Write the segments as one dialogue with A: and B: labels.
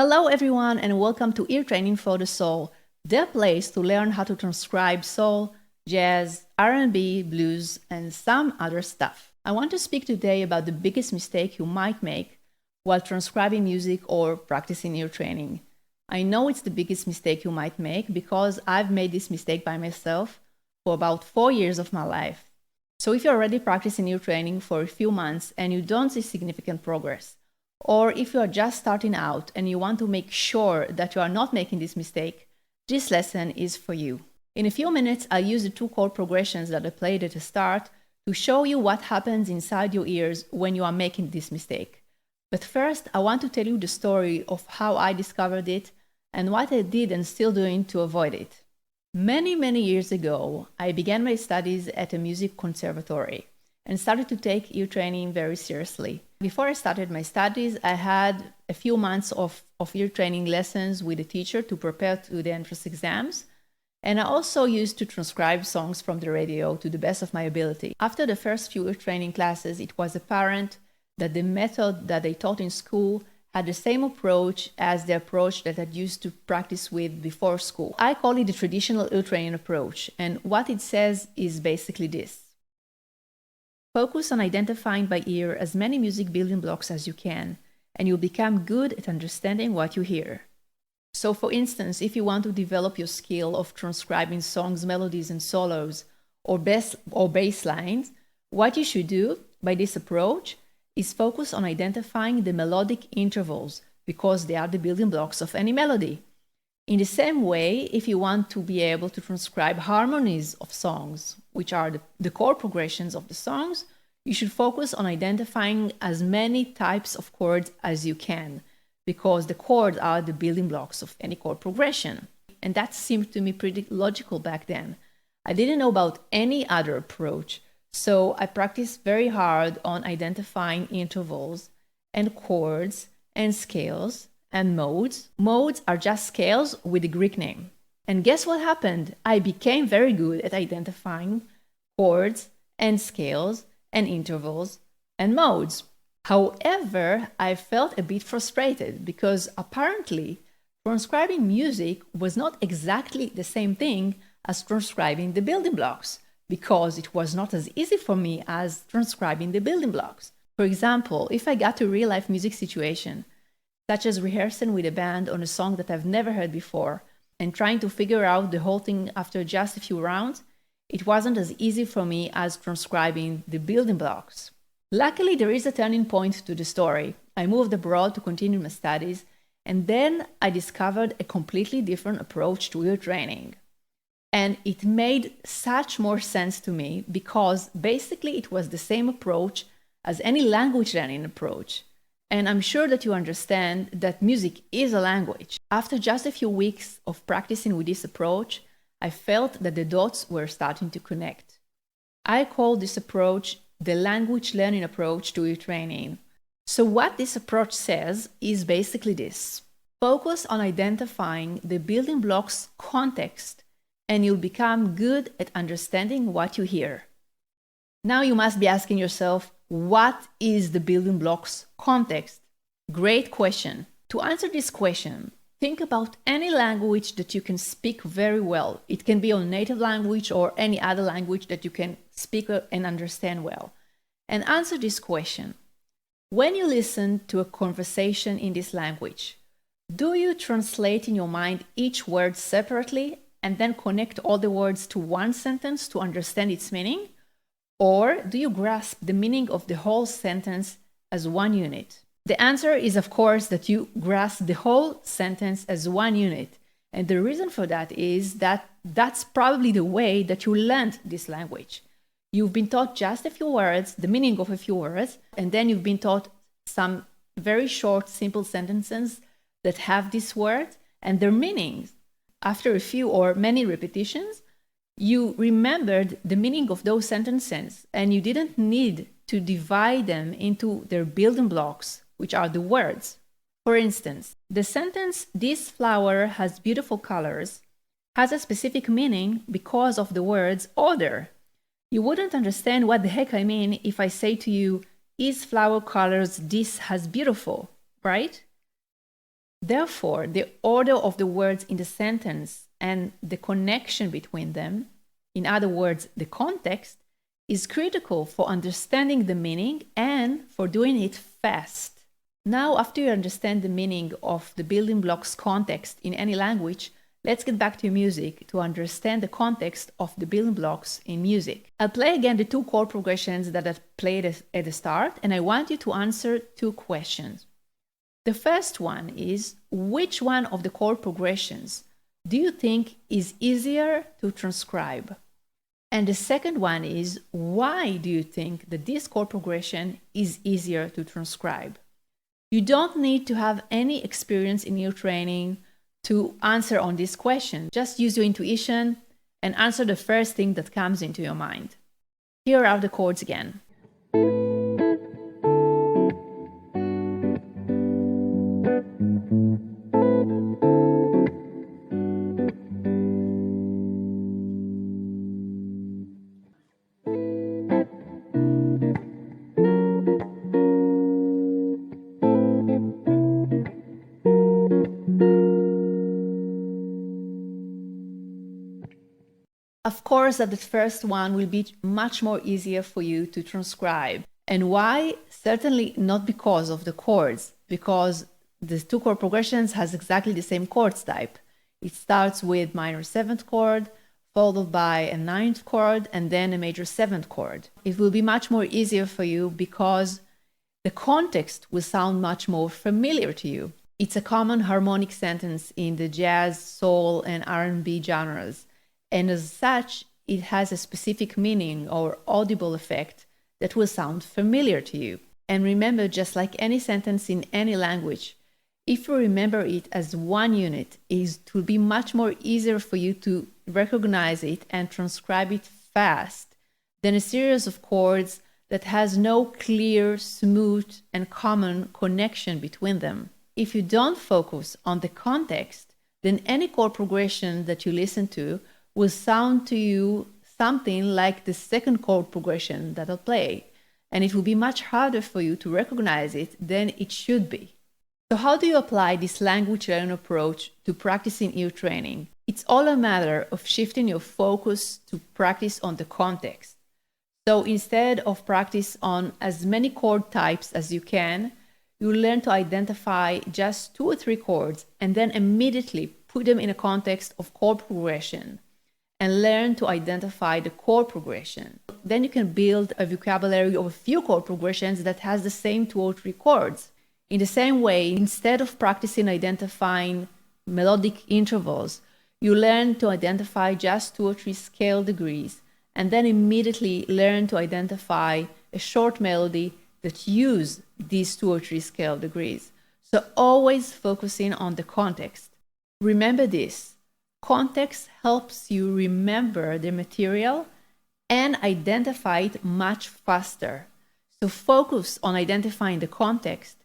A: Hello everyone and welcome to Ear Training for the Soul, the place to learn how to transcribe soul, jazz, R&B, blues, and some other stuff. I want to speak today about the biggest mistake you might make while transcribing music or practicing ear training. I know it's the biggest mistake you might make because I've made this mistake by myself for about 4 years of my life. So if you're already practicing ear training for a few months and you don't see significant progress, or if you are just starting out and you want to make sure that you are not making this mistake, this lesson is for you. In a few minutes, I'll use the two chord progressions that I played at the start to show you what happens inside your ears when you are making this mistake. But first, I want to tell you the story of how I discovered it and what I did and still doing to avoid it. Many years ago, I began my studies at a music conservatory and started to take ear training very seriously. Before I started my studies, I had a few months of ear training lessons with a teacher to prepare to the entrance exams. And I also used to transcribe songs from the radio to the best of my ability. After the first few ear training classes, it was apparent that the method that they taught in school had the same approach as the approach that I used to practice with before school. I call it the traditional ear training approach, and what it says is basically this. Focus on identifying by ear as many music building blocks as you can, and you'll become good at understanding what you hear. So for instance, if you want to develop your skill of transcribing songs, melodies, and solos, or bass lines, what you should do by this approach is focus on identifying the melodic intervals, because they are the building blocks of any melody. In the same way, if you want to be able to transcribe harmonies of songs, which are the chord progressions of the songs, you should focus on identifying as many types of chords as you can, because the chords are the building blocks of any chord progression. And that seemed to me pretty logical back then. I didn't know about any other approach, so I practiced very hard on identifying intervals and chords and scales and modes. Modes are just scales with a Greek name. And guess what happened? I became very good at identifying chords and scales and intervals and modes. However, I felt a bit frustrated because apparently transcribing music was not exactly the same thing as transcribing the building blocks, because it was not as easy for me as transcribing the building blocks. For example, if I got to a real-life music situation, such as rehearsing with a band on a song that I've never heard before, and trying to figure out the whole thing after just a few rounds, it wasn't as easy for me as transcribing the building blocks. Luckily, there is a turning point to the story. I moved abroad to continue my studies, and then I discovered a completely different approach to ear training. And it made such more sense to me because basically it was the same approach as any language learning approach. And I'm sure that you understand that music is a language. After just a few weeks of practicing with this approach, I felt that the dots were starting to connect. I call this approach the language learning approach to ear training. So what this approach says is basically this. Focus on identifying the building blocks context, and you'll become good at understanding what you hear. Now you must be asking yourself, what is the building blocks context? Great question. To answer this question, think about any language that you can speak very well. It can be your native language or any other language that you can speak and understand well. And answer this question. When you listen to a conversation in this language, do you translate in your mind each word separately and then connect all the words to one sentence to understand its meaning? Or do you grasp the meaning of the whole sentence as one unit? The answer is, of course, that you grasp the whole sentence as one unit. And the reason for that is that that's probably the way that you learned this language. You've been taught just a few words, the meaning of a few words, and then you've been taught some very short, simple sentences that have these words and their meanings. After a few or many repetitions, you remembered the meaning of those sentences, and you didn't need to divide them into their building blocks, which are the words. For instance, the sentence, "This flower has beautiful colors," has a specific meaning because of the words order. You wouldn't understand what the heck I mean if I say to you, "Is flower colors this has beautiful," right? Therefore, the order of the words in the sentence and the connection between them, in other words, the context, is critical for understanding the meaning and for doing it fast. Now, after you understand the meaning of the building blocks context in any language, let's get back to music to understand the context of the building blocks in music. I'll play again the two chord progressions that I've played at the start, and I want you to answer two questions. The first one is, which one of the chord progressions do you think is easier to transcribe? And the second one is, why do you think that this chord progression is easier to transcribe? You don't need to have any experience in ear training to answer on this question. Just use your intuition and answer the first thing that comes into your mind. Here are the chords again. Of course, that the first one will be much more easier for you to transcribe. And why? Certainly not because of the chords, because the two chord progressions has exactly the same chords type. It starts with minor 7th chord, followed by a 9th chord, and then a major 7th chord. It will be much more easier for you because the context will sound much more familiar to you. It's a common harmonic sentence in the jazz, soul, and R&B genres. And as such, it has a specific meaning or audible effect that will sound familiar to you. And remember, just like any sentence in any language, if you remember it as one unit, it will be much more easier for you to recognize it and transcribe it fast than a series of chords that has no clear, smooth, and common connection between them. If you don't focus on the context, then any chord progression that you listen to will sound to you something like the second chord progression that I'll play, and it will be much harder for you to recognize it than it should be. So how do you apply this language learning approach to practicing ear training? It's all a matter of shifting your focus to practice on the context. So instead of practice on as many chord types as you can, you learn to identify just 2 or 3 chords and then immediately put them in a context of chord progression, and learn to identify the chord progression. Then you can build a vocabulary of a few chord progressions that has the same 2 or 3 chords. In the same way, instead of practicing identifying melodic intervals, you learn to identify just 2 or 3 scale degrees, and then immediately learn to identify a short melody that use these 2 or 3 scale degrees. So always focusing on the context. Remember this. Context helps you remember the material and identify it much faster. So focus on identifying the context,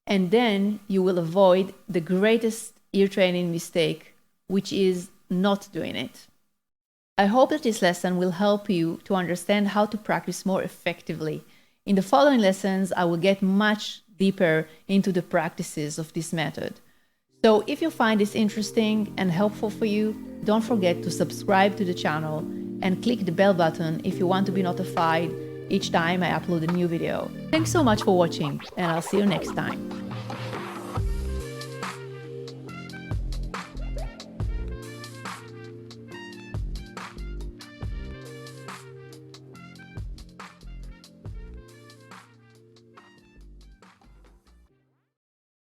A: and then you will avoid the greatest ear training mistake, which is not doing it. I hope that this lesson will help you to understand how to practice more effectively. In the following lessons, I will get much deeper into the practices of this method. So if you find this interesting and helpful for you, don't forget to subscribe to the channel and click the bell button if you want to be notified each time I upload a new video. Thanks so much for watching, and I'll see you next time.